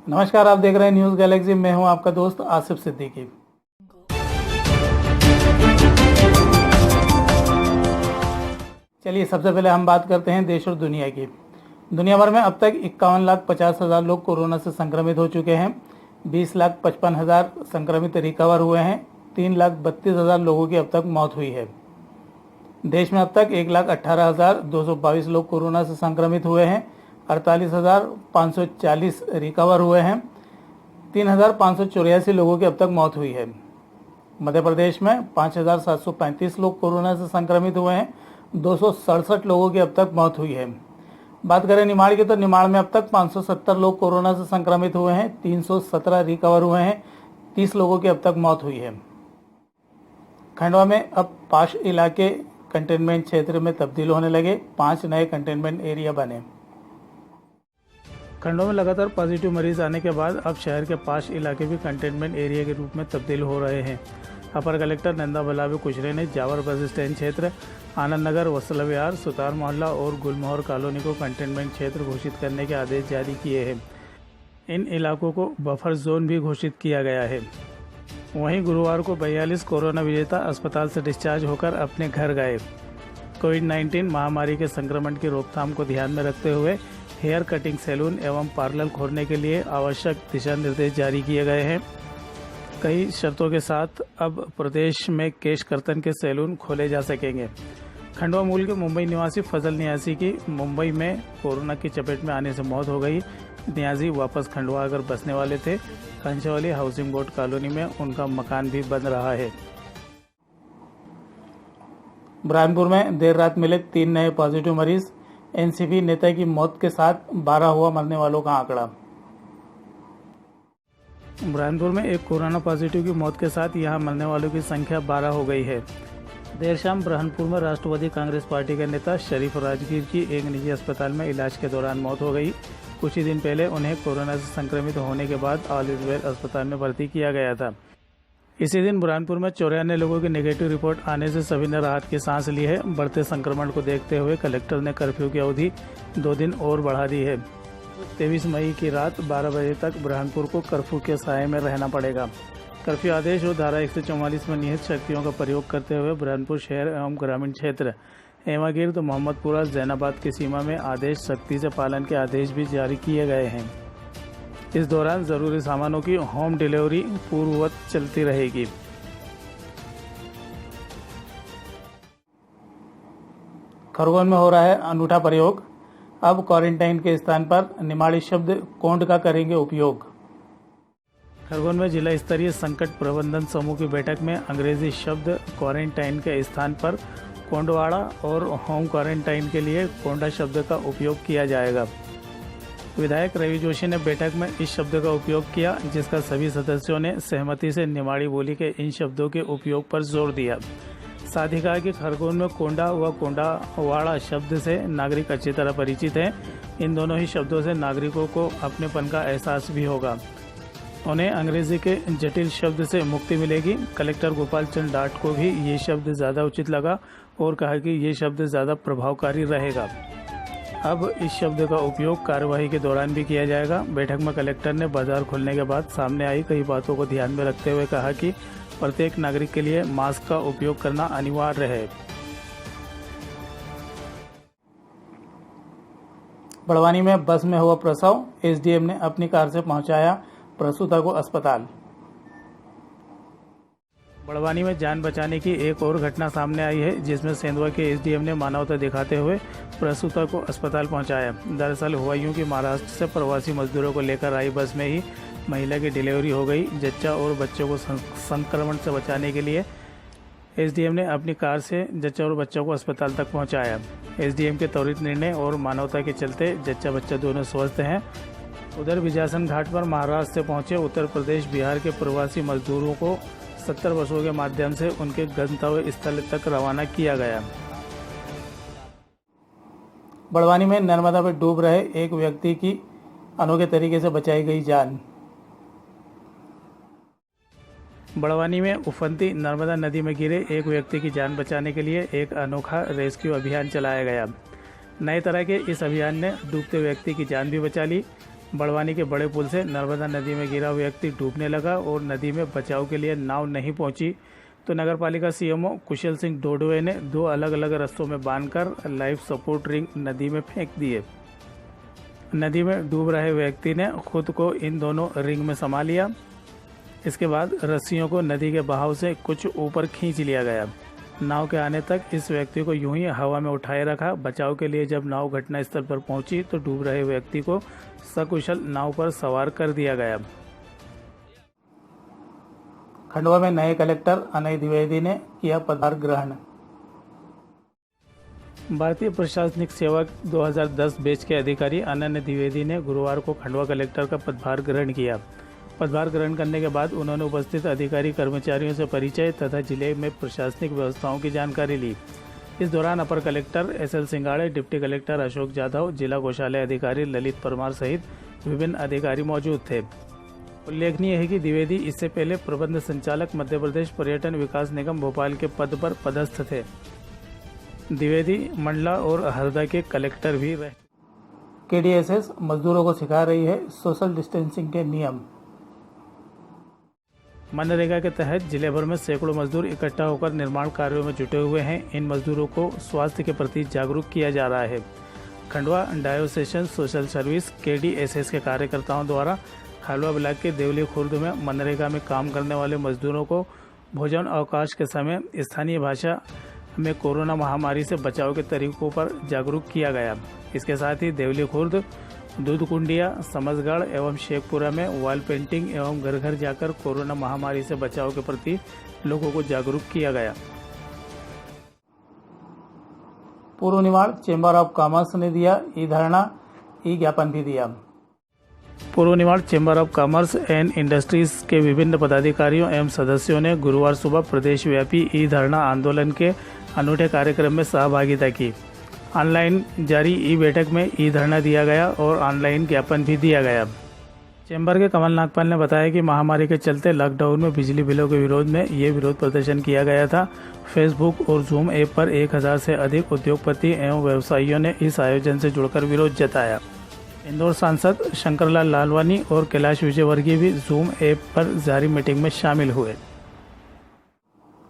नमस्कार, आप देख रहे हैं न्यूज़ गैलेक्सी। मैं हूं आपका दोस्त आसिफ सिद्दीकी। चलिए सबसे पहले हम बात करते हैं देश और दुनिया की। दुनिया भर में अब तक 51,50,000 लोग कोरोना से संक्रमित हो चुके हैं। 20,55,000 संक्रमित रिकवर हुए हैं। 3,32,000 लोगों की अब तक मौत हुई है। देश में अब तक 1,18,222 लोग कोरोना से संक्रमित हुए हैं। 48,540 रिकवर हुए हैं। 3,584 लोगों की अब तक मौत हुई है। मध्य प्रदेश में 5,735 लोग कोरोना से संक्रमित हुए हैं। 267 लोगों की अब तक मौत हुई है। बात करें निमाड़ की, तो निमाड़ में अब तक 570 लोग कोरोना से संक्रमित हुए हैं। 317 रिकवर हुए हैं। 30 लोगों की अब तक मौत हुई है। खंडवा में अब 5 इलाके कंटेनमेंट क्षेत्र में तब्दील होने लगे। 5 नए कंटेनमेंट एरिया बने। खंडवा में लगातार पॉजिटिव मरीज आने के बाद अब शहर के 5 इलाके भी कंटेनमेंट एरिया के रूप में तब्दील हो रहे हैं। अपर कलेक्टर नंदा बलाबी कुशरे ने जावर बस स्टैंड क्षेत्र, आनंद नगर, वत्सल विहार, सुतार मोहल्ला और गुलमोहर कॉलोनी को कंटेनमेंट क्षेत्र घोषित करने के आदेश जारी किए हैं। इन इलाकों को बफर जोन भी घोषित किया गया है। वहीं गुरुवार को 42 कोरोना विजेता अस्पताल से डिस्चार्ज होकर अपने घर गए। कोविड-19 महामारी के संक्रमण की रोकथाम को ध्यान में रखते हुए हेयर कटिंग सैलून एवं पार्लर खोलने के लिए आवश्यक दिशा निर्देश जारी किए गए हैं। कई शर्तों के साथ अब प्रदेश में केश कर्तन के सैलून खोले जा सकेंगे। खंडवा मूल के मुंबई निवासी फजल नियाजी की मुंबई में कोरोना की चपेट में आने से मौत हो गई। नियाजी वापस खंडवा आकर बसने वाले थे। कंचवाली हाउसिंग बोर्ड कॉलोनी में उनका मकान भी बन रहा है। बुरहानपुर में देर रात मिले 3 नए पॉजिटिव मरीज। एनसीपी नेता की मौत के साथ 12 हुआ मरने वालों का आंकड़ा। बुरहानपुर में एक कोरोना पॉजिटिव की मौत के साथ यहां मरने वालों की संख्या 12 हो गई है। देर शाम बुरहानपुर में राष्ट्रवादी कांग्रेस पार्टी के नेता शरीफ राजगीर की एक निजी अस्पताल में इलाज के दौरान मौत हो गई। कुछ ही दिन पहले उन्हें कोरोना से संक्रमित होने के बाद ऑल इजवेल अस्पताल में भर्ती किया गया था। इसी दिन बुरहानपुर में 94 लोगों की नेगेटिव रिपोर्ट आने से सभी ने राहत की सांस ली है। बढ़ते संक्रमण को देखते हुए कलेक्टर ने कर्फ्यू की अवधि 2 दिन और बढ़ा दी है। 23 मई की रात 12 बजे तक बुरहानपुर को कर्फ्यू के साए में रहना पड़ेगा। कर्फ्यू आदेश और धारा 144 में निहित शक्तियों का प्रयोग करते हुए बुरहानपुर शहर एवं ग्रामीण क्षेत्र, एवागिर्द, मोहम्मदपुरा, जैनाबाद की सीमा में आदेश सख्ती से पालन के आदेश भी जारी किए गए हैं। इस दौरान जरूरी सामानों की होम डिलीवरी पूर्ववत चलती रहेगी। खरगोन में हो रहा है अनूठा प्रयोग। अब क्वारंटाइन के स्थान पर निमाड़ी शब्द कोंड का करेंगे उपयोग। खरगोन में जिला स्तरीय संकट प्रबंधन समूह की बैठक में अंग्रेजी शब्द क्वारंटाइन के स्थान पर कोंडवाड़ा और होम क्वारंटाइन के लिए कोंडा शब्द का उपयोग किया जाएगा। विधायक रवि जोशी ने बैठक में इस शब्द का उपयोग किया, जिसका सभी सदस्यों ने सहमति से निमाड़ी बोली के इन शब्दों के उपयोग पर जोर दिया। साथ ही कहा कि खरगोन में कोंडा व कोंडावाड़ा शब्द से नागरिक अच्छी तरह परिचित हैं। इन दोनों ही शब्दों से नागरिकों को अपनेपन का एहसास भी होगा। उन्हें अंग्रेजी के जटिल शब्द से मुक्ति मिलेगी। कलेक्टर गोपाल चंद डाट को भी ये शब्द ज़्यादा उचित लगा और कहा कि ये शब्द ज़्यादा प्रभावकारी रहेगा। अब इस शब्द का उपयोग कार्यवाही के दौरान भी किया जाएगा। बैठक में कलेक्टर ने बाजार खुलने के बाद सामने आई कई बातों को ध्यान में रखते हुए कहा कि प्रत्येक नागरिक के लिए मास्क का उपयोग करना अनिवार्य है। बड़वानी में बस में हुआ प्रसव। एसडीएम ने अपनी कार से पहुंचाया प्रसूता को अस्पताल। बड़वानी में जान बचाने की एक और घटना सामने आई है, जिसमें सेंधवा के एसडीएम ने मानवता दिखाते हुए प्रसूता को अस्पताल पहुंचाया। दरअसल हुआ यूं कि महाराष्ट्र से प्रवासी मजदूरों को लेकर आई बस में ही महिला की डिलीवरी हो गई। जच्चा और बच्चों को संक्रमण से बचाने के लिए एसडीएम ने अपनी कार से जच्चा और बच्चों को अस्पताल तक पहुँचाया। एसडीएम के त्वरित निर्णय और मानवता के चलते जच्चा बच्चा दोनों स्वस्थ हैं। उधर बिजासन घाट पर महाराष्ट्र से पहुंचे उत्तर प्रदेश, बिहार के प्रवासी मजदूरों को 70 बसों के माध्यम से उनके गंतव्य स्थल तक रवाना किया गया। बड़वानी में नर्मदा में डूब रहे एक व्यक्ति की अनोखे तरीके से बचाई गई जान। बड़वानी में उफनती नर्मदा नदी में गिरे एक व्यक्ति की जान बचाने के लिए एक अनोखा रेस्क्यू अभियान चलाया गया। नए तरह के इस अभियान ने डूबते व्यक्ति की जान भी बचा ली। बड़वानी के बड़े पुल से नर्मदा नदी में गिरा व्यक्ति डूबने लगा और नदी में बचाव के लिए नाव नहीं पहुंची तो नगरपालिका सीएमओ कुशल सिंह डोडवे ने 2 अलग अलग रस्तों में बांधकर लाइफ सपोर्ट रिंग नदी में फेंक दिए। नदी में डूब रहे व्यक्ति ने खुद को इन दोनों रिंग में समा लिया। इसके बाद रस्सियों को नदी के बहाव से कुछ ऊपर खींच लिया गया। नाव के आने तक इस व्यक्ति को यूं ही हवा में उठाए रखा। बचाव के लिए जब नाव घटनास्थल पर पहुंची तो डूब रहे व्यक्ति को सकुशल नाव पर सवार कर दिया गया। खंडवा में नए कलेक्टर अनय द्विवेदी ने किया पदभार ग्रहण। भारतीय प्रशासनिक सेवा 2010 बैच के अधिकारी अनन्य द्विवेदी ने गुरुवार को खंडवा कलेक्टर का पदभार ग्रहण किया। पदभार ग्रहण करने के बाद उन्होंने उपस्थित अधिकारी कर्मचारियों से परिचय तथा जिले में प्रशासनिक व्यवस्थाओं की जानकारी ली। इस दौरान अपर collector SL Singade, deputy collector Ashok Jadhav, जिला कोषालय अधिकारी ललित परमार सहित विभिन्न अधिकारी मौजूद थे। उल्लेखनीय है कि द्विवेदी इससे पहले प्रबंध संचालक मध्य प्रदेश पर्यटन विकास निगम भोपाल के पद पर पदस्थ थे। द्विवेदी मंडला और हरदा के कलेक्टर भी रहे। KDSS मजदूरों को सिखा रही है सोशल डिस्टेंसिंग के नियम। मनरेगा के तहत जिले भर में सैकड़ों मजदूर इकट्ठा होकर निर्माण कार्यों में जुटे हुए हैं। इन मजदूरों को स्वास्थ्य के प्रति जागरूक किया जा रहा है। Khandwa diocesan social service KDSS के कार्यकर्ताओं द्वारा खालवा ब्लॉक के देवली खुर्द में मनरेगा में काम करने वाले मजदूरों को भोजन अवकाश के समय स्थानीय भाषा में कोरोना महामारी से बचाव के तरीकों पर जागरूक किया गया। इसके साथ ही देवली खुर्द, दूधकुंडिया, समझगढ़ एवं शेखपुरा में वॉल पेंटिंग एवं घर घर जाकर कोरोना महामारी से बचाव के प्रति लोगों को जागरूक किया गया। पूर्व निमाड़ चेंबर ऑफ कॉमर्स ने दिया ई-धरना, ई-ज्ञापन भी दिया। पूर्व Nimar chamber of commerce and industries के विभिन्न पदाधिकारियों एवं सदस्यों ने गुरुवार सुबह प्रदेश व्यापी ई-धरना आंदोलन के अनूठे कार्यक्रम में सहभागिता की। ऑनलाइन जारी ई-बैठक में ई-धरना दिया गया और ऑनलाइन ज्ञापन भी दिया गया। चैम्बर के कमल नागपाल ने बताया कि महामारी के चलते लॉकडाउन में बिजली बिलों के विरोध में ये विरोध प्रदर्शन किया गया था। फेसबुक और जूम ऐप पर 1000 से अधिक उद्योगपति एवं व्यवसायियों ने इस आयोजन से जुड़कर विरोध जताया। इंदौर सांसद शंकरलाल लालवानी और कैलाश विजयवर्गीय भी जूम ऐप पर जारी मीटिंग में शामिल हुए।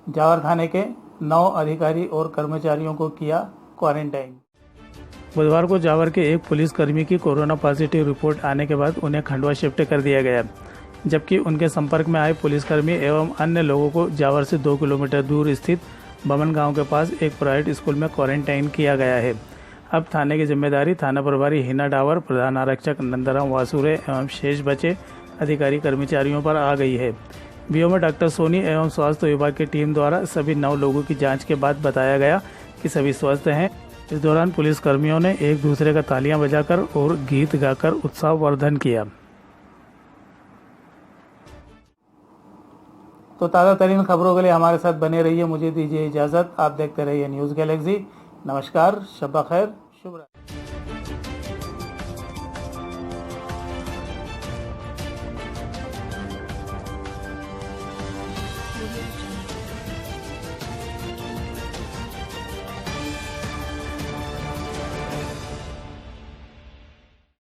जावर थाने के 9 अधिकारी और कर्मचारियों को किया क्वारंटाइन। बुधवार को जावर के एक पुलिसकर्मी की कोरोना पॉजिटिव रिपोर्ट आने के बाद उन्हें खंडवा शिफ्ट कर दिया गया, जबकि उनके संपर्क में आए पुलिसकर्मी एवं अन्य लोगों को जावर से 2 किलोमीटर दूर स्थित बमन गांव के पास एक प्राइवेट स्कूल में क्वारंटाइन किया गया है। अब थाने की जिम्मेदारी थाना प्रभारी हिना डावर, प्रधान आरक्षक नंदराम वासुरे एवं शेष बचे अधिकारी कर्मचारियों पर आ गई है। बीओ में डॉक्टर सोनी एवं स्वास्थ्य विभाग की टीम द्वारा सभी 9 लोगों की जांच के बाद बताया गया कि सभी स्वस्थ हैं। इस दौरान पुलिस कर्मियों ने एक दूसरे का तालियां बजाकर और गीत गाकर उत्साहवर्धन किया। तो ताज़ा तरीन खबरों के लिए हमारे साथ बने रहिए। मुझे दीजिए इजाजत। आप देखते रहिए न्यूज़ गैलेक्सी। नमस्कार, शब्बा खैर, शुभ रात्रि।